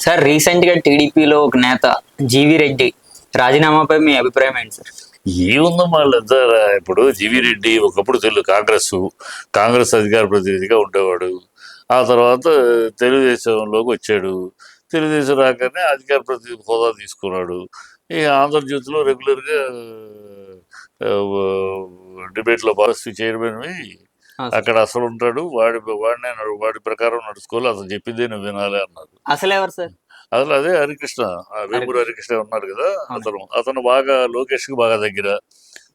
Sir recent గా టీడీపీలో ఒక నేత జీవి రెడ్డి రాజీనామాపై మీ అభిప్రాయం ఏంటి సార్? ఏముందమ్మా వాళ్ళంతా ఇప్పుడు జీవీ రెడ్డి ఒకప్పుడు కాంగ్రెస్ అధికార ప్రతినిధిగా ఉండేవాడు. ఆ తర్వాత తెలుగుదేశంలోకి వచ్చాడు. తెలుగుదేశం రాగానే అధికార ప్రతినిధి హోదా తీసుకున్నాడు. ఈ ఆంధ్రజ్యోతిలో రెగ్యులర్గా డిబేట్లో పాలసీ చైర్మన్ అక్కడ అసలు ఉంటాడు. వాడి ప్రకారం నడుచుకోవాలి, అతను చెప్పిందే నువ్వు వినాలి అన్నారు. అసలు ఎవరు సార్? అసలు అదే హరికృష్ణ, వేమూరు హరికృష్ణ ఉన్నారు కదా, అతను బాగా లోకేష్కి బాగా దగ్గర.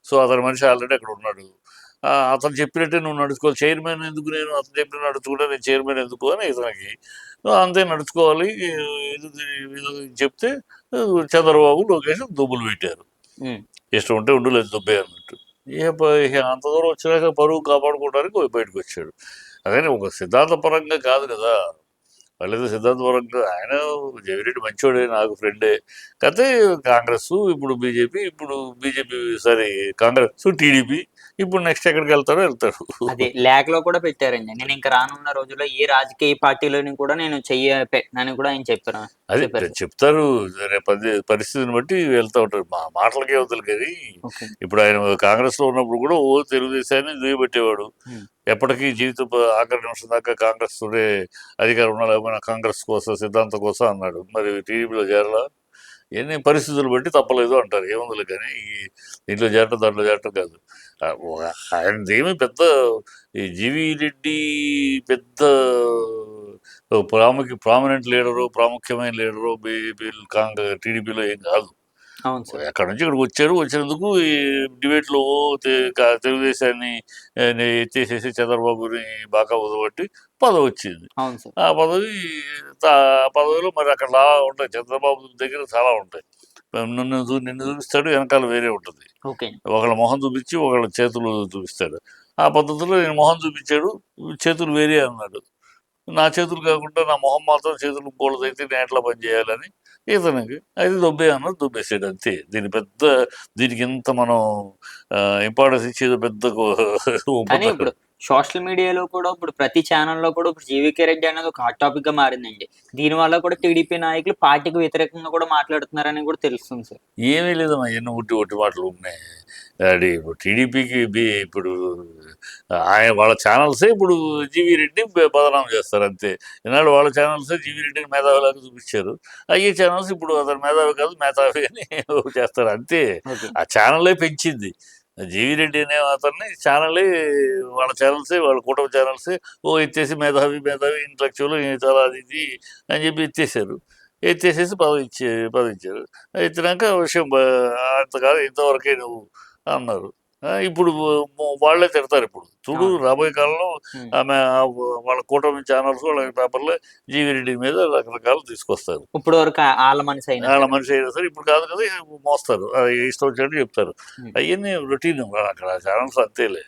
సో అతని మనిషి ఆల్రెడీ అక్కడ ఉన్నాడు. అతను చెప్పినట్టే నువ్వు నడుచుకోవాలి. చైర్మన్ ఎందుకు, నేను అతను చెప్పిన నడుచుకుంటే నేను చైర్మన్ ఎందుకు అని ఇతనికి అంతే నడుచుకోవాలి. ఇది చెప్తే చంద్రబాబు లోకేష్ దుబ్బులు పెట్టారు. ఇష్టం ఉంటే ఉండు, లేదు దుబ్బే అన్నట్టు. అంత దూరం వచ్చినాక పరువు కాపాడుకోవడానికి బయటకు వచ్చాడు. అదే ఒక సిద్ధాంతపరంగా కాదు కదా, వాళ్ళేదో సిద్ధాంతపరంగా. ఆయన జగన్రెడ్డి మంచోడే, నాకు ఫ్రెండే. కాకపోతే ఇప్పుడు బీజేపీ సారీ కాంగ్రెస్ టీడీపీ ఇప్పుడు నెక్స్ట్ ఎక్కడికి వెళ్తాడు. అదే లేఖలో కూడా పెట్టారండి, నేను ఇంకా రానున్న రోజుల్లో ఏ రాజకీయ పార్టీలోని కూడా నేను పెట్టనని కూడా ఆయన చెప్పారు. అదే చెప్తారు, పరిస్థితిని బట్టి వెళ్తా ఉంటారు. మాటలకే అవుతారు కానీ ఇప్పుడు ఆయన కాంగ్రెస్ లో ఉన్నప్పుడు కూడా తెలుగుదేశాన్ని దుయ్యబట్టేవాడు. ఎప్పటికీ ఆఖరి నిమిషం దాకా కాంగ్రెస్ తోనే అధికారం ఉండాలి, కాంగ్రెస్ కోసం సిద్ధాంతం కోసం అన్నాడు. మరి టీడీపీలో చేరాల, ఎన్ని పరిస్థితులు బట్టి తప్పలేదు అంటారు. ఏముంది కానీ దీంట్లో చేరటం దాంట్లో చేరటం కాదు. ఆయనదేమి పెద్ద ఈ జీవీ రెడ్డి పెద్ద ప్రామినెంట్ లీడరు, ప్రాముఖ్యమైన లీడరు టీడీపీలో ఏం కాదు. అక్కడ నుంచి ఇక్కడికి వచ్చినందుకు ఈ డిబేట్లో తెలుగుదేశాన్ని ఎత్తేసేసి చంద్రబాబుని బాగా ఉదబట్టి పదవి వచ్చింది. ఆ పదవిలో మరి అక్కడ ఉంటాయి, చంద్రబాబు దగ్గర చాలా ఉంటాయి. నిన్ను చూపిస్తాడు, వెనకాల వేరే ఉంటుంది. ఒకళ్ళ మొహం చూపించి ఒకళ్ళ చేతులు చూపిస్తాడు. ఆ పద్ధతిలో నేను మొహం చూపించాడు, చేతులు వేరే అన్నాడు. నా చేతులు కాకుండా నా మొహం మాత్రం చేతులు పోలదైతే నేను ఎట్లా పని చేయాలని ఇతనికి అది అన్నది దుబ్బేసాడు అంతే. దీనికి ఇంత మనం ఇంపార్టెన్స్ ఇచ్చేది పెద్ద ఇప్పుడు సోషల్ మీడియాలో కూడా ఇప్పుడు ప్రతి ఛానల్లో కూడా ఇప్పుడు జీవీకే రెడ్డి అనేది ఒక హాట్ టాపిక్ గా మారిందండి. దీని వల్ల కూడా టీడీపీ నాయకులు పార్టీకి వ్యతిరేకంగా కూడా మాట్లాడుతున్నారని కూడా తెలుస్తుంది సార్. ఏమీ లేదమ్మా, ఎన్నో ఒట్టి మాటలు ఉన్నాయి. అది ఇప్పుడు టీడీపీకి ఇప్పుడు వాళ్ళ ఛానల్సే ఇప్పుడు జీవీ రెడ్డి బదనాం చేస్తారు అంతే. ఈనాడు వాళ్ళ ఛానల్సే జీవీ రెడ్డిని మేధావిలాగా చూపించారు. అయ్యే ఛానల్స్ ఇప్పుడు అతను మేధావి కాదు మేధావి అని చేస్తారు అంతే. ఆ ఛానల్లే పెంచింది. జీవీ రెడ్డి అనే అతన్ని వాళ్ళ ఛానల్సే, వాళ్ళ కుటుంబ ఛానల్సే ఎత్తేసి మేధావి ఇంటలెక్చువల్ చాలా అది అని చెప్పి ఎత్తేసేసి పదవి ఇచ్చారు. ఎత్తినాక విషయం అంతకాదు, ఇంతవరకే నువ్వు అన్నారు. ఇప్పుడు వాళ్ళే తిడతారు. ఇప్పుడు చూడు, రాబోయే కాలంలో వాళ్ళ కూటమి ఛానల్స్, వాళ్ళ పేపర్లో జీవీ రెడ్డి మీద రకరకాలు తీసుకొస్తారు. ఇప్పుడు వరకు వాళ్ళ మనిషి అయినా సరే ఇప్పుడు కాదు కదా, మోస్తారు, ఇష్టం వచ్చినట్టు చెప్తారు. అవన్నీ రొటీన్ అక్కడ ఛానల్స్ అంతేలే.